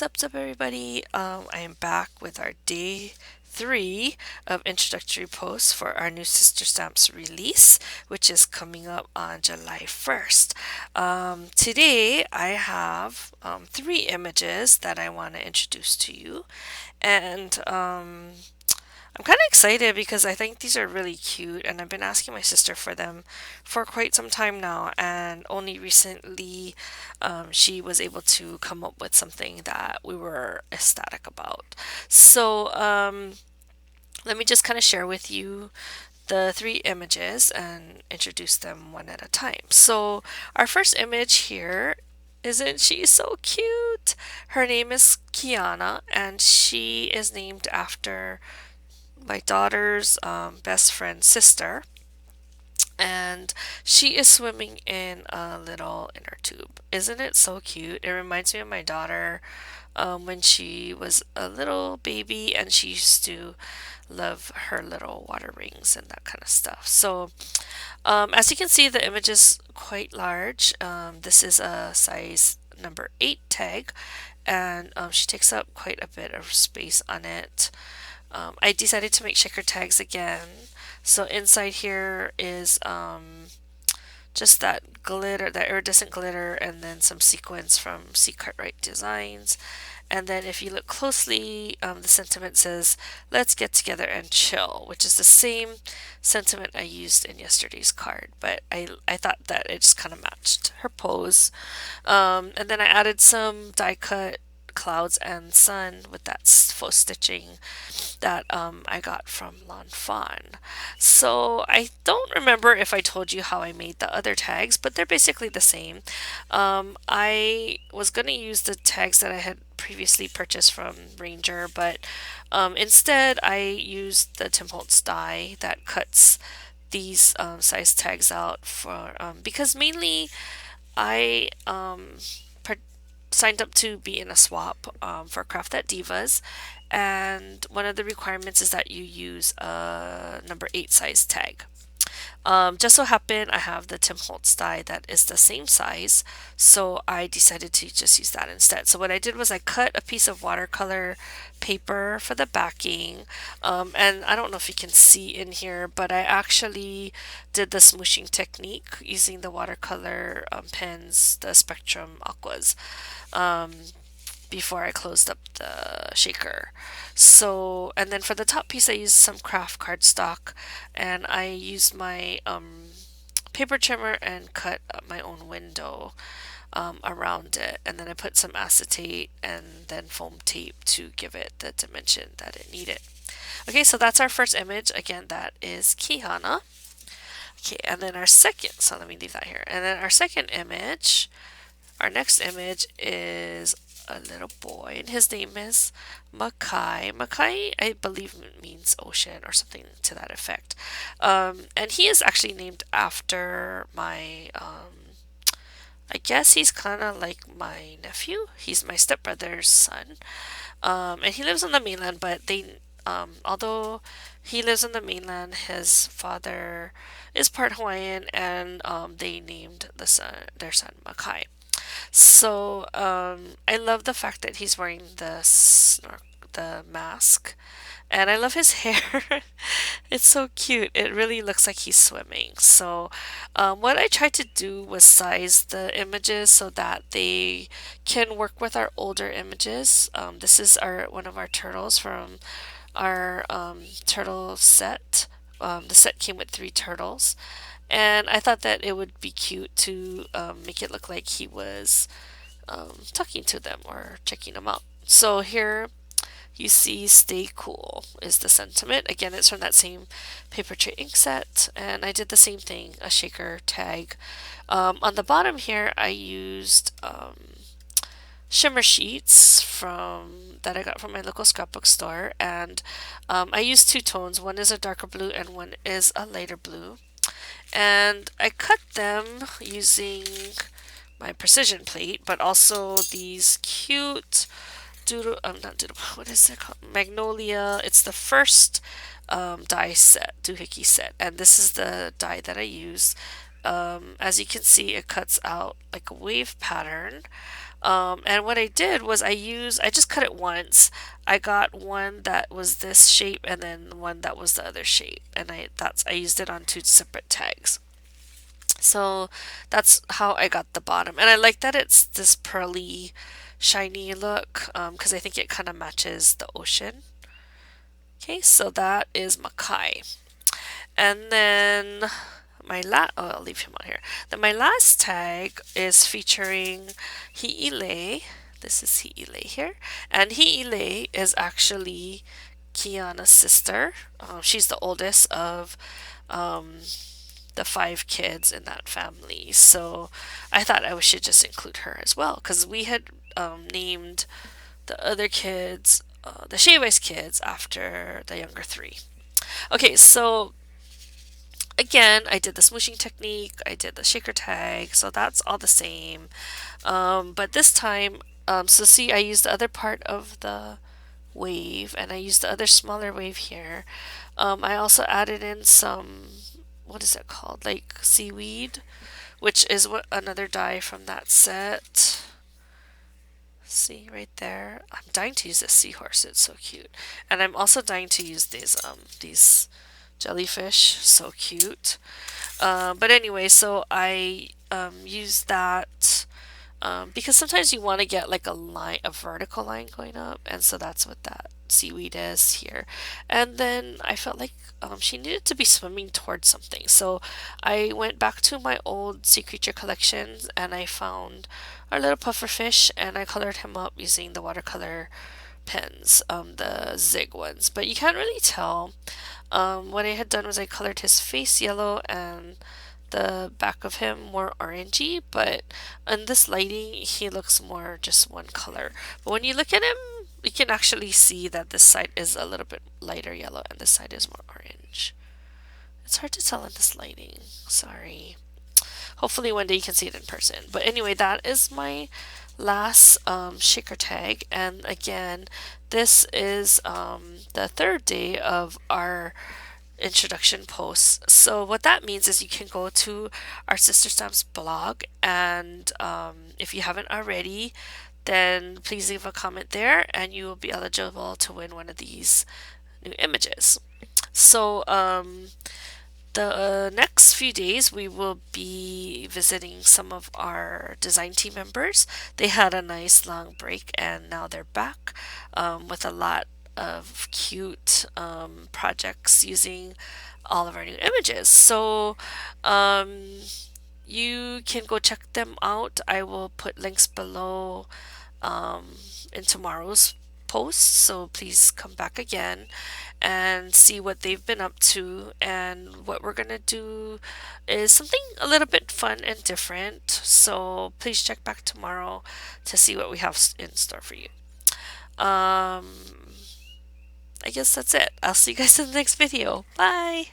What's up, everybody? I am back with our day 3 of introductory posts for our new Sister Stamps release, which is coming up on July 1st. Today, I have 3 images that I want to introduce to you, and I'm kind of excited because I think these are really cute, and I've been asking my sister for them for quite some time now, and only recently she was able to come up with something that we were ecstatic about. So, let me just kind of share with you the 3 images and introduce them one at a time. So, our first image here, isn't she so cute? Her name is Kyana, and she is named after my daughter's best friend's sister, and she is swimming in a little inner tube. Isn't it so cute? It reminds me of my daughter when she was a little baby and she used to love her little water rings and that kind of stuff. So, as you can see, the image is quite large. This is a size number 8 tag, and she takes up quite a bit of space on it. I decided to make shaker tags again. So inside here is just that glitter, that iridescent glitter, and then some sequins from C. Cartwright Designs. And then if you look closely, the sentiment says, "Let's get together and chill," which is the same sentiment I used in yesterday's card. But I thought that it just kind of matched her pose. And then I added some die cut clouds and sun with that faux stitching that I got from Lon Fawn. So I don't remember if I told you how I made the other tags, but they're basically the same. I was going to use the tags that I had previously purchased from Ranger, but instead I used the Tim Holtz die that cuts these size tags out for because mainly I signed up to be in a swap for Craft That Divas, and one of the requirements is that you use a number 8 size tag. Just so happened I have the Tim Holtz die that is the same size, so I decided to just use that instead. So what I did was I cut a piece of watercolor paper for the backing, and I don't know if you can see in here, but I actually did the smooshing technique using the watercolor pens, the Spectrum Aquas. Um, before I closed up the shaker. So, and then for the top piece, I used some craft cardstock, and I used my paper trimmer and cut up my own window around it. And then I put some acetate and then foam tape to give it the dimension that it needed. Okay, so that's our first image. Again, that is Kihana. Okay, and then our second, so let me leave that here. And then our second image, our next image is a little boy, and his name is Makai. Makai, I believe, means ocean or something to that effect. And he is actually named after my, I guess he's kind of like my nephew. He's my stepbrother's son. And he lives on the mainland, but although he lives on the mainland, his father is part Hawaiian, and they named their son Makai. So I love the fact that he's wearing the mask, and I love his hair. It's so cute. It really looks like he's swimming. So what I tried to do was size the images so that they can work with our older images. This is our one of our turtles from our turtle set. The set came with 3 turtles, and I thought that it would be cute to make it look like he was talking to them or checking them out. So here you see "Stay Cool" is the sentiment. Again, it's from that same paper tray ink set, and I did the same thing, a shaker tag. On the bottom here, I used shimmer sheets from that I got from my local scrapbook store, and I used 2 tones. One is a darker blue and one is a lighter blue. And I cut them using my precision plate, but also these cute not doodle, what is it called? Magnolia. It's the first die set, doohickey set, and this is the die that I use. as you can see, it cuts out like a wave pattern. And what I did was I just cut it once. I got one that was this shape and then one that was the other shape, and I used it on two separate tags. So that's how I got the bottom. And I like that it's this pearly, shiny look because I think it kind of matches the ocean. Okay, so that is Makai. And then I'll leave him on here. Then my last tag is featuring Hiilei. This is Hiilei here. And Hiilei is actually Kyana's sister. She's the oldest of um, the five kids in that family. So I thought I should just include her as well because we had named the other kids, the Shea kids, after the younger three. Okay, so again, I did the smooshing technique, I did the shaker tag, so that's all the same. But this time, so see, I used the other part of the wave and I used the other smaller wave here. I also added in some, what is it called? Like seaweed, which is what another dye from that set. See right there. I'm dying to use this seahorse. It's so cute. And I'm also dying to use these jellyfish. So cute. But anyway, so I use that because sometimes you want to get like a line, a vertical line going up, and so that's what that seaweed is here. And then I felt like she needed to be swimming towards something, so I went back to my old sea creature collections and I found our little pufferfish and I colored him up using the watercolor pens, the zig ones. But you can't really tell. What I had done was I colored his face yellow and the back of him more orangey, but in this lighting he looks more just one color. But when you look at him, you can actually see that this side is a little bit lighter yellow and this side is more orange. It's hard to tell in this lighting. Sorry. Hopefully one day you can see it in person. But anyway, that is my last shaker tag. And again, this is the third day of our introduction posts. So what that means is you can go to our Sister Stamps blog, and if you haven't already, then please leave a comment there and you will be eligible to win one of these new images. So the next few days, we will be visiting some of our design team members. They had a nice long break and now they're back with a lot of cute projects using all of our new images. So you can go check them out. I will put links below in tomorrow's post, so please come back again and see what they've been up to. And what we're gonna do is something a little bit fun and different, so please check back tomorrow to see what we have in store for you. I guess that's it. I'll see you guys in the next video. Bye.